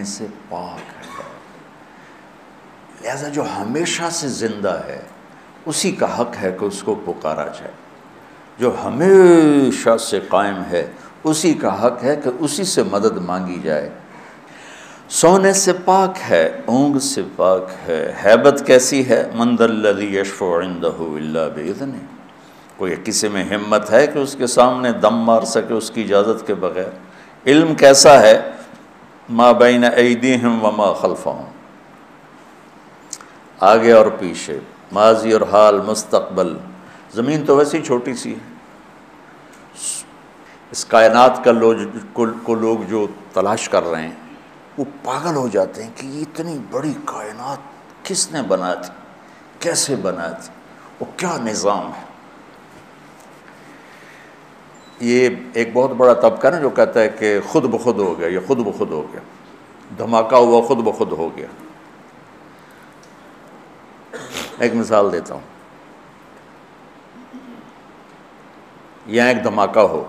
سے پاک ہے. لہذا جو ہمیشہ سے زندہ ہے اسی کا حق ہے کہ اس کو پکارا جائے. جو ہمیشہ سے قائم ہے اسی کا حق ہے کہ اسی سے مدد مانگی جائے. سونے سے پاک ہے، اونگ سے پاک ہے. ہیبت کیسی ہے؟ من ذا الذی یشفع عندہ الا باذنہ. کوئی کسی میں ہمت ہے کہ اس کے سامنے دم مار سکے اس کی اجازت کے بغیر؟ علم کیسا ہے؟ ما بین ایدیہم وما خلفہم، آگے اور پیچھے، ماضی اور حال، مستقبل. زمین تو ویسے ہی چھوٹی سی ہے. اس کائنات کا لوگ جو تلاش کر رہے ہیں وہ پاگل ہو جاتے ہیں کہ یہ اتنی بڑی کائنات کس نے بنا دی، کیسے بنا دی، وہ کیا نظام ہے. یہ ایک بہت بڑا طبقہ نا جو کہتا ہے کہ خود بخود ہو گیا، یہ خود بخود ہو گیا، دھماکہ ہوا خود بخود ہو گیا. ایک مثال دیتا ہوں. یہاں ایک دھماکہ ہو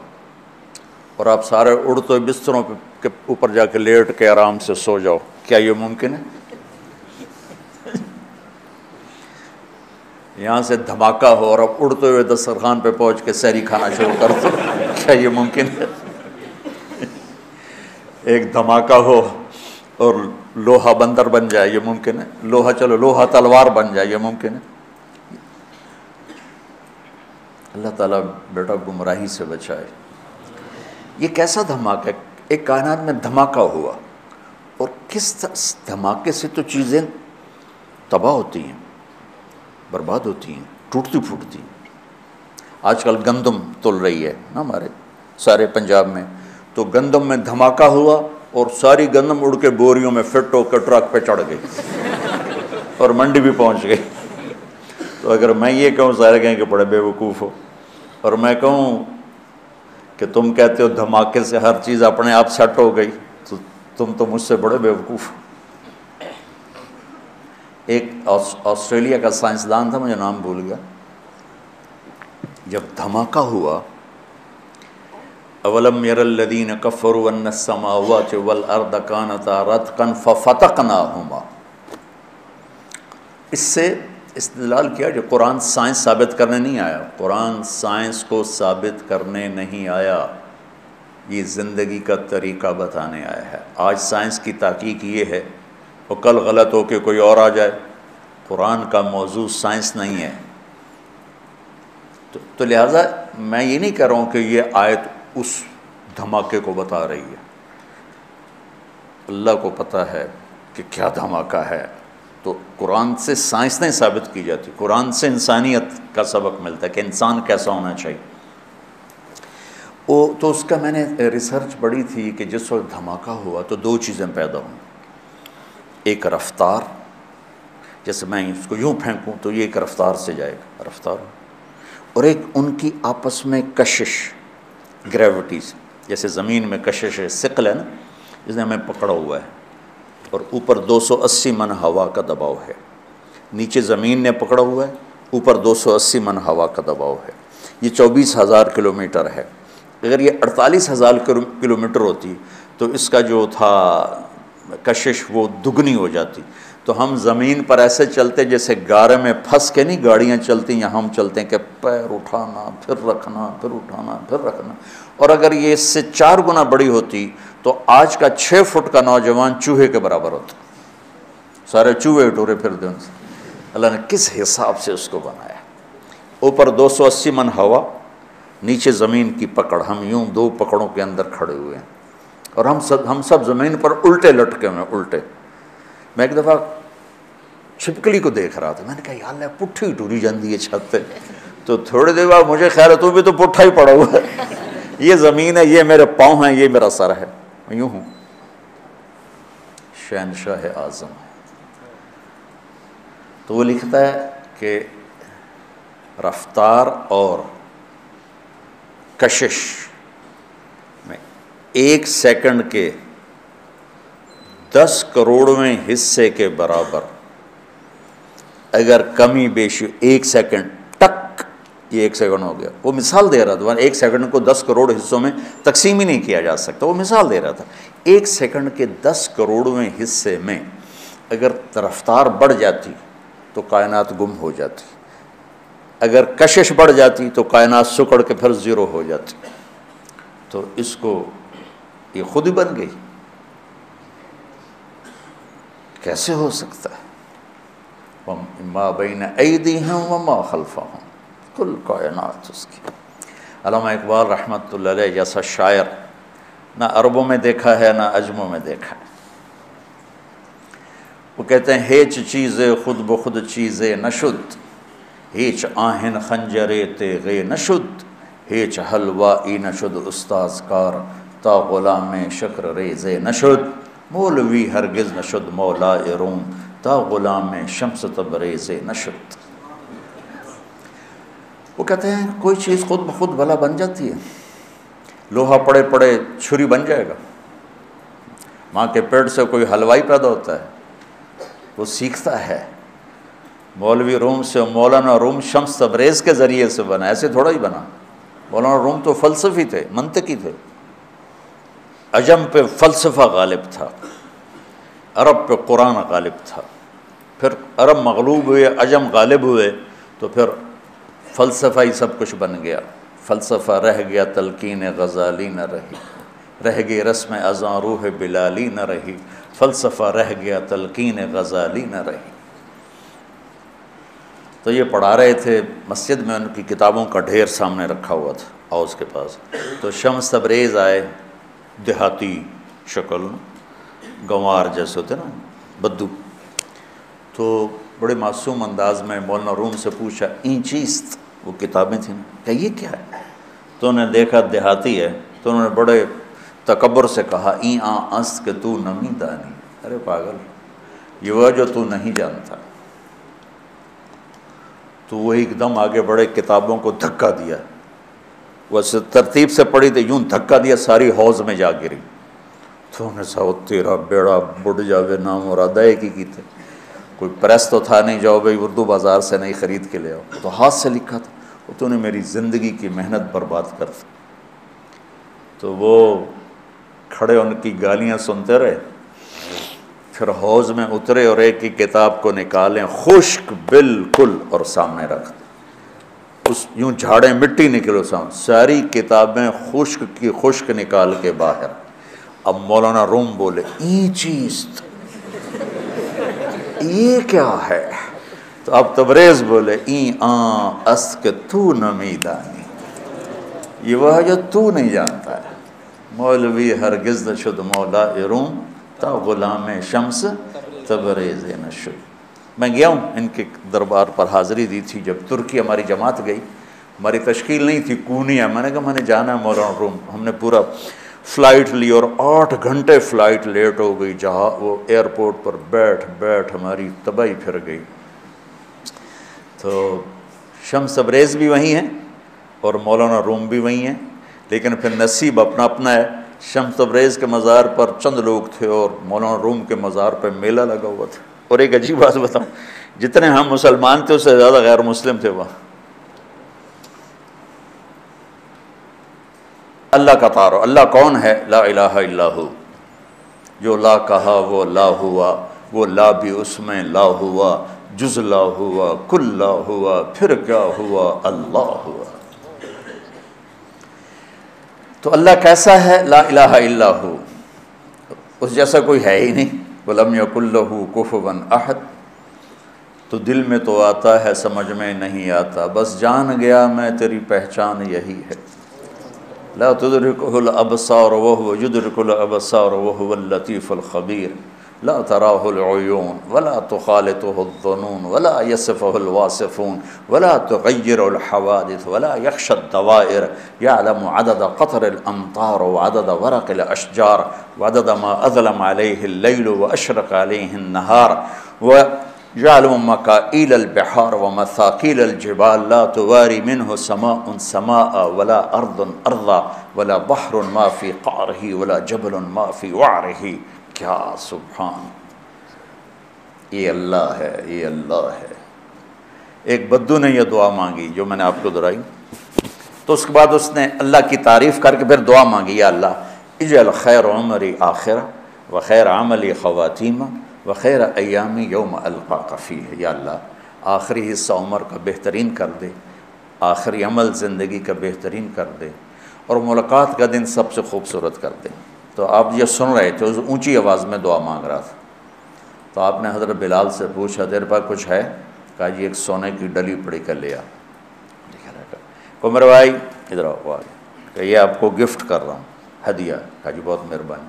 اور آپ سارے اڑتے ہوئے بستروں کے اوپر جا کے لیٹ کے آرام سے سو جاؤ، کیا یہ ممکن ہے؟ یہاں سے دھماکہ ہو اور اب اڑتے ہوئے دسترخوان پہ پہنچ کے سحری کھانا شروع کر دو، کیا یہ ممکن ہے؟ ایک دھماکہ ہو اور لوہا بندر بن جائے، یہ ممکن ہے؟ لوہا تلوار بن جائے، یہ ممکن ہے؟ اللہ تعالیٰ بیٹا گمراہی سے بچائے. یہ کیسا دھماکہ ہے؟ ایک کائنات میں دھماکہ ہوا اور کس دھماکے سے تو چیزیں تباہ ہوتی ہیں، برباد ہوتی ہیں، ٹوٹتی پھوٹتی ہیں. آج کل گندم تل رہی ہے نا ہمارے سارے پنجاب میں، تو گندم میں دھماکہ ہوا اور ساری گندم اڑ کے بوریوں میں فٹ ہو کے ٹرک پہ چڑھ گئی اور منڈی بھی پہنچ گئی. تو اگر میں یہ کہوں سارے کہیں کہ بڑے بے وقوف ہو، اور میں کہوں کہ تم کہتے ہو دھماکے سے ہر چیز اپنے آپ سیٹ ہو گئی، تو تم تو مجھ سے بڑے بے وقوف ہو. ایک آسٹریلیا کا سائنسدان تھا، مجھے نام بھول گیا. جب دھماکہ ہوا، اولم یر الذین کفروا ان السماوات والارض کانتا رتقا ففتقناہما، اس سے استدلال کیا کہ قرآن سائنس ثابت کرنے نہیں آیا. قرآن سائنس کو ثابت کرنے نہیں آیا، یہ زندگی کا طریقہ بتانے آیا ہے. آج سائنس کی تحقیق یہ ہے، اور کل غلط ہو کے کوئی اور آ جائے. قرآن کا موضوع سائنس نہیں ہے. تو لہٰذا میں یہ نہیں کہہ رہا ہوں کہ یہ آیت اس دھماکے کو بتا رہی ہے. اللہ کو پتہ ہے کہ کیا دھماکہ ہے. تو قرآن سے سائنس نہیں ثابت کی جاتی، قرآن سے انسانیت کا سبق ملتا ہے کہ انسان کیسا ہونا چاہیے. تو اس کا میں نے ریسرچ پڑھی تھی کہ جس وقت دھماکہ ہوا تو دو چیزیں پیدا ہوں. ایک رفتار، جیسے میں اس کو یوں پھینکوں تو یہ ایک رفتار سے جائے گا، رفتار. اور ایک ان کی آپس میں کشش، گریوٹیز. جیسے زمین میں کشش ہے، ثقل ہے نا، جس نے ہمیں پکڑا ہوا ہے، اور اوپر 280 من ہوا کا دباؤ ہے. نیچے زمین نے پکڑا ہوا ہے، اوپر 280 من ہوا کا دباؤ ہے. یہ 24,000 کلومیٹر ہے. اگر یہ 48,000 کلومیٹر ہوتی تو اس کا جو تھا کشش وہ دگنی ہو جاتی. تو ہم زمین پر ایسے چلتے جیسے گارے میں پھنس کے نہیں گاڑیاں چلتی ہیں، ہم چلتے ہیں کہ پیر اٹھانا پھر رکھنا، پھر اٹھانا پھر رکھنا. اور اگر یہ اس سے 4 گنا بڑی ہوتی تو آج کا 6 فٹ کا نوجوان چوہے کے برابر ہوتا. سارے چوہے ٹورے پھرتے ان سے. اللہ نے کس حساب سے اس کو بنایا. اوپر 280 من ہوا، نیچے زمین کی پکڑ. ہم یوں 2 پکڑوں کے اندر کھڑے ہوئے ہیں اور ہم سب زمین پر الٹے لٹکے ہوئے ہیں، الٹے. میں ایک دفعہ چھپکلی کو دیکھ رہا تھا، میں نے کہا یا اللہ پٹھی ٹوری جاندی ہے چھت پہ. تو تھوڑی دیر بعد مجھے خیال ہے تو بھی تو پٹھا ہی پڑا ہوا ہے. یہ زمین ہے، یہ میرے پاؤں ہیں، یہ میرا سر ہے، میں یوں ہوں. شہنشاہ اعظم ہے. تو وہ لکھتا ہے کہ رفتار اور کشش میں 1 سیکنڈ کے 10 کروڑویں حصے کے برابر اگر کمی بیشی 1 سیکنڈ ٹک یہ 1 سیکنڈ ہو گیا. وہ مثال دے رہا تھا. 1 سیکنڈ کو 10 کروڑ حصوں میں تقسیم ہی نہیں کیا جا سکتا. وہ مثال دے رہا تھا. 1 سیکنڈ کے 10 کروڑویں حصے میں اگر رفتار بڑھ جاتی تو کائنات گم ہو جاتی. اگر کشش بڑھ جاتی تو کائنات سکڑ کے پھر زیرو ہو جاتی. تو اس کو یہ خود ہی بن گئی. کیسے ہو سکتا ہے؟ ما بین ایدیہم وما خلفہم، کل کائنات اس کی. علامہ اقبال رحمۃ اللہ علیہ جیسا شاعر نہ عربوں میں دیکھا ہے نہ عجموں میں دیکھا ہے. وہ کہتے ہیں ہیچ چیزے خود بخود چیزے نشد، ہیچ آہن خنجرے تیغے نشد، ہیچ حلوائی نشد استاذ کار تا غلام شکر ریزے نشد، مولوی ہرگز نشد مولا روم تا غلام شمس تبریز نشد. وہ کہتے ہیں کوئی چیز خود بخود بھلا بن جاتی ہے. لوہا پڑے پڑے چھری بن جائے گا. ماں کے پیٹ سے کوئی حلوائی پیدا ہوتا ہے، وہ سیکھتا ہے. مولوی روم سے مولانا روم شمس تبریز کے ذریعے سے بنا، ایسے تھوڑا ہی بنا. مولانا روم تو فلسفی تھے، منطقی تھے. عجم پہ فلسفہ غالب تھا، عرب پہ قرآن غالب تھا. پھر عرب مغلوب ہوئے، عجم غالب ہوئے، تو پھر فلسفہ ہی سب کچھ بن گیا. فلسفہ رہ گیا تلقین غزالی نہ رہی، رہ گئی رسم اذاں روح بلالی نہ رہی. فلسفہ رہ گیا تلقین غزالی نہ رہی. تو یہ پڑھا رہے تھے مسجد میں، ان کی کتابوں کا ڈھیر سامنے رکھا ہوا تھا اوس کے پاس. تو شمس تبریز آئے، دیہاتی شکل، گنوار جیسے ہوتے نا، بدو. تو بڑے معصوم انداز میں مولانا روم سے پوچھا این چیست، وہ کتابیں تھیں، کہ یہ کیا ہے؟ تو انہوں نے دیکھا دیہاتی ہے، تو انہوں نے بڑے تکبر سے کہا این آن است کہ تو نمی دانی. ارے پاگل، یہ وہ جو تو نہیں جانتا. تو وہ ایک دم آگے بڑے، کتابوں کو دھکا دیا. وہ ترتیب سے پڑھی تو یوں دھکا دیا، ساری حوض میں جا گری. تو انہوں نے کہا تیرا بیڑا بڑھ جاوے، نام مراد ایک ہی کی تھے. کوئی پریس تو تھا نہیں، جاؤ بھائی اردو بازار سے نہیں خرید کے لے آؤ. تو ہاتھ سے لکھا تھا. تو نے میری زندگی کی محنت برباد کر دی. تو وہ کھڑے ان کی گالیاں سنتے رہے. پھر حوض میں اترے اور ایک کی کتاب کو نکالیں، خشک بالکل، اور سامنے رکھ دیں. اس یوں جھاڑیں مٹی نکلو سامنے، ساری کتابیں خشک کی خشک نکال کے باہر. اب مولانا روم بولے این چیز، یہ کیا ہے؟ تو اب تبریز بولے این آن است کہ تو نمی دانی، یہ وہ ہے جو تو نہیں جانتا ہے. مولوی ہرگز نشد مولا روم تا غلام شمس تبریز نشد. میں گیا ہوں ان کے دربار پر، حاضری دی تھی جب ترکی ہماری جماعت گئی. ہماری تشکیل نہیں تھی، کونی ہے. میں نے کہا میں نے جانا ہے مولانا روم. ہم نے پورا فلائٹ لی اور 8 گھنٹے فلائٹ لیٹ ہو گئی. جہاں وہ ایئرپورٹ پر بیٹھ ہماری تباہی پھر گئی. تو شمس تبریز بھی وہیں ہیں اور مولانا روم بھی وہیں ہیں، لیکن پھر نصیب اپنا اپنا ہے. شمس تبریز کے مزار پر چند لوگ تھے اور مولانا روم کے مزار پہ میلہ لگا ہوا تھا. اور ایک عجیب بات بتاؤں، جتنے ہم مسلمان تھے اس سے زیادہ غیر مسلم تھے وہاں. اللہ کا تعارف. اللہ کون ہے؟ لا الہ الا ہو. جو لا کہا وہ لا ہوا، وہ لا بھی اس میں لا ہوا، جز لا ہوا، کل لا ہوا، پھر کیا ہوا؟ اللہ ہوا. تو اللہ کیسا ہے؟ لا الہ الا ہو، اس جیسا کوئی ہے ہی نہیں. وَلَمْ يَكُنْ لَهُ كُفُوًا أَحَدٌ. تو دل میں تو آتا ہے، سمجھ میں نہیں آتا، بس جان گیا میں تیری پہچان یہی ہے. لا تدركه الأبصار وهو يدرك الأبصار وهو اللطيف الخبير. لا تراه العيون ولا تخالطه الظنون ولا يصفه الواصفون ولا تغير الحوادث ولا يخشى الدوائر. يعلم عدد قطر الأمطار وعدد ورق الأشجار وعدد ما أظلم عليه الليل وأشرق عليه النهار ويعلم مكائيل البحار ومثاقيل الجبال. لا تواري منه سماء سماء ولا أرض أرضا ولا بحر ما في قعره ولا جبل ما في وعره. کیا سبحان، یہ اللہ ہے، یہ اللہ ہے. ایک بدو نے یہ دعا مانگی جو میں نے آپ کو دہرائی، تو اس کے بعد اس نے اللہ کی تعریف کر کے پھر دعا مانگی، یا اللہ اجعل خیر عمری آخرہ و خیر عملی خواتیمہ و خیر ایامی یوم القاک فیہ، یا اللہ آخری حصہ عمر کا بہترین کر دے، آخری عمل زندگی کا بہترین کر دے، اور ملاقات کا دن سب سے خوبصورت کر دے۔ تو آپ یہ سن رہے تھے، اس اونچی آواز میں دعا مانگ رہا تھا، تو آپ نے حضرت بلال سے پوچھا تیرے پاس کچھ ہے؟ کہا جی ایک سونے کی ڈلی پڑی کر لیا۔ کو میرے بھائی ادھر آؤ، کہ یہ آپ کو گفٹ کر رہا ہوں، ہدیہ۔ کہا جی بہت مہربانی۔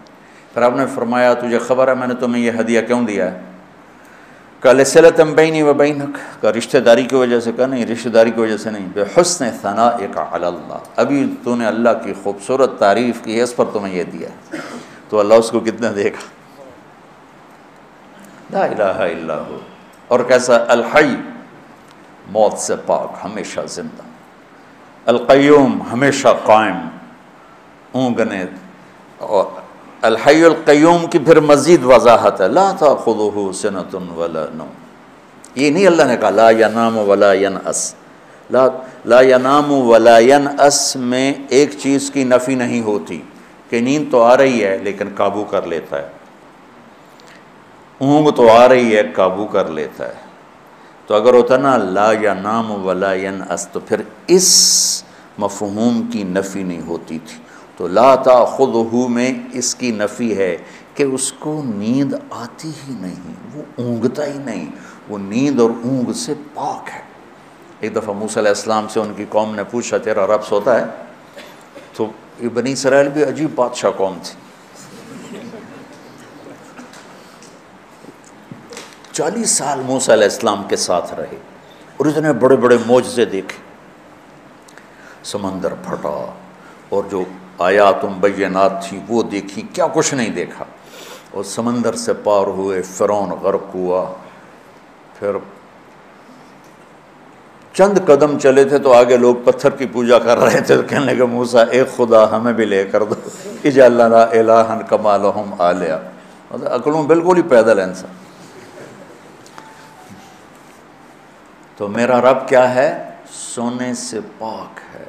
پھر آپ نے فرمایا تجھے خبر ہے میں نے تمہیں یہ ہدیہ کیوں دیا ہے؟ کہ لصلۃ بینی و بینک، کا رشتہ داری کی وجہ سے؟ کہا نہیں، رشتہ داری کی وجہ سے نہیں، بحسن ثنائک علی اللہ، ابھی تو نے اللہ کی خوبصورت تعریف کی ہے، اس پر تمہیں یہ دیا ہے۔ تو اللہ اس کو کتنا دے گا؟ لا الہ الا ہو۔ اور کیسا؟ الحی، موت سے پاک، ہمیشہ زندہ، القیوم، ہمیشہ قائم، اونگنے، اور الحی القیوم کی پھر مزید وضاحت ہے، لا تأخذہ سنۃ ولا نوم۔ یہ نہیں اللہ نے کہا لا ینام ولا ینعس، لا ینام ولا ینعس میں ایک چیز کی نفی نہیں ہوتی کہ نیند تو آ رہی ہے لیکن قابو کر لیتا ہے، اونگ تو آ رہی ہے قابو کر لیتا ہے۔ تو اگر ہوتا نا لا ینام ولا ینعس تو پھر اس مفہوم کی نفی نہیں ہوتی تھی۔ تو لا تأخذہ میں اس کی نفی ہے کہ اس کو نیند آتی ہی نہیں، وہ اونگتا ہی نہیں، وہ نیند اور اونگ سے پاک ہے۔ ایک دفعہ موسیٰ علیہ السلام سے ان کی قوم نے پوچھا تیرا رب سوتا ہے؟ تو یہ بنی اسرائیل بھی عجیب بادشاہ قوم تھی، 40 سال موسیٰ علیہ السلام کے ساتھ رہے اور اتنے بڑے بڑے معجزے دیکھے، سمندر پھٹا اور جو آیات مبینات تھی وہ دیکھی، کیا کچھ نہیں دیکھا، اور سمندر سے پار ہوئے، فرعون غرق ہوا، پھر چند قدم چلے تھے تو آگے لوگ پتھر کی پوجا کر رہے تھے، تو کہنے لگے موسیٰ ایک خدا ہمیں بھی لے کر دو، اجعل لنا الہا کما لہم آلیہ۔ عقلوں بالکل ہی پیدل ہے انسان۔ تو میرا رب کیا ہے؟ سونے سے پاک ہے،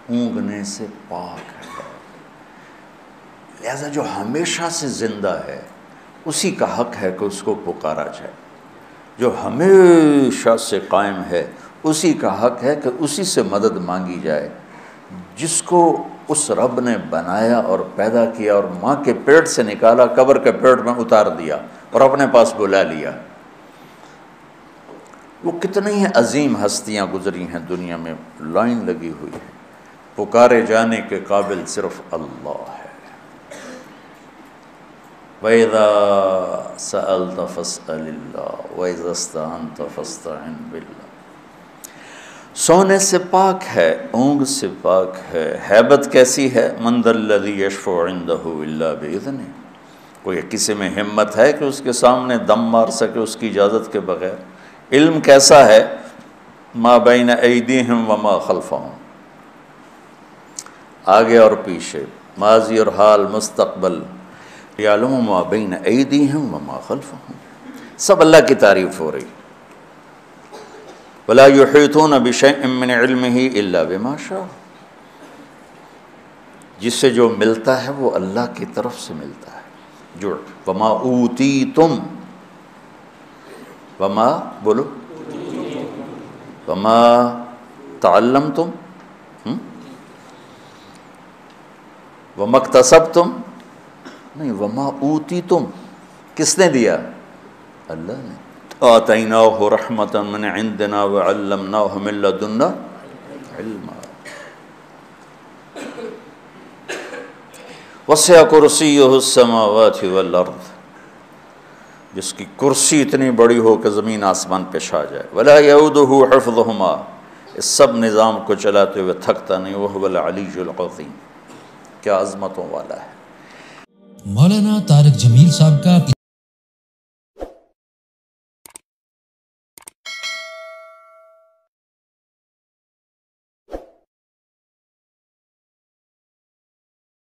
اونگنے سے پاک ہے، لہذا جو ہمیشہ سے زندہ ہے اسی کا حق ہے کہ اس کو پکارا جائے، جو ہمیشہ سے قائم ہے اسی کا حق ہے کہ اسی سے مدد مانگی جائے، جس کو اس رب نے بنایا اور پیدا کیا اور ماں کے پیٹ سے نکالا، قبر کے پیٹ میں اتار دیا اور اپنے پاس بلا لیا۔ وہ کتنی ہیں عظیم ہستیاں گزری ہیں دنیا میں، لائن لگی ہوئی ہے، پکارے جانے کے قابل صرف اللہ ہے۔ وَإِذَا سَأَلْتَ فَاسْأَلِ اللَّهَ وَإِذَا اسْتَعَنْتَ فَاسْتَعِنْ بِاللَّهِ۔ سونے سے پاک ہے، اونگ سے پاک ہے، ہیبت کیسی ہے؟ مَنْ ذَا الَّذِي يَشْفَعُ عِنْدَهُ إِلَّا بِإِذْنِهِ، کوئی کسی میں ہمت ہے کہ اس کے سامنے دم مار سکے اس کی اجازت کے بغیر؟ علم کیسا ہے؟ ما بین ایدیہم وما خلفہم، آگے اور پیچھے، ماضی اور حال، مستقبل، یعلم ما بین ایدیہم وما خلفہم، سب اللہ کی تعریف ہو رہی۔ ولا یحیطون بشیء من علمہ الا بما شاء، جس سے جو ملتا ہے وہ اللہ کی طرف سے ملتا ہے۔ جو وما اوتیتم، وما بولو، وما تعلمتم، وما اکتسبتم نہیں، وما اوتیتم کس نے دیا؟ اللہ نے۔ آتیناہ رحمۃ من عندنا وعلمناہ من لدنا علما۔ وسع کرسیہ السماوات والارض، جس کی کرسی اتنی بڑی ہو کہ زمین آسمان پہ چھا جائے۔ ولا یعودہ حفظہما، اس سب نظام کو چلاتے ہوئے تھکتا نہیں، وہو العلی العظیم، کیا عظمتوں والا ہے۔ مولانا طارق جمیل صاحب کا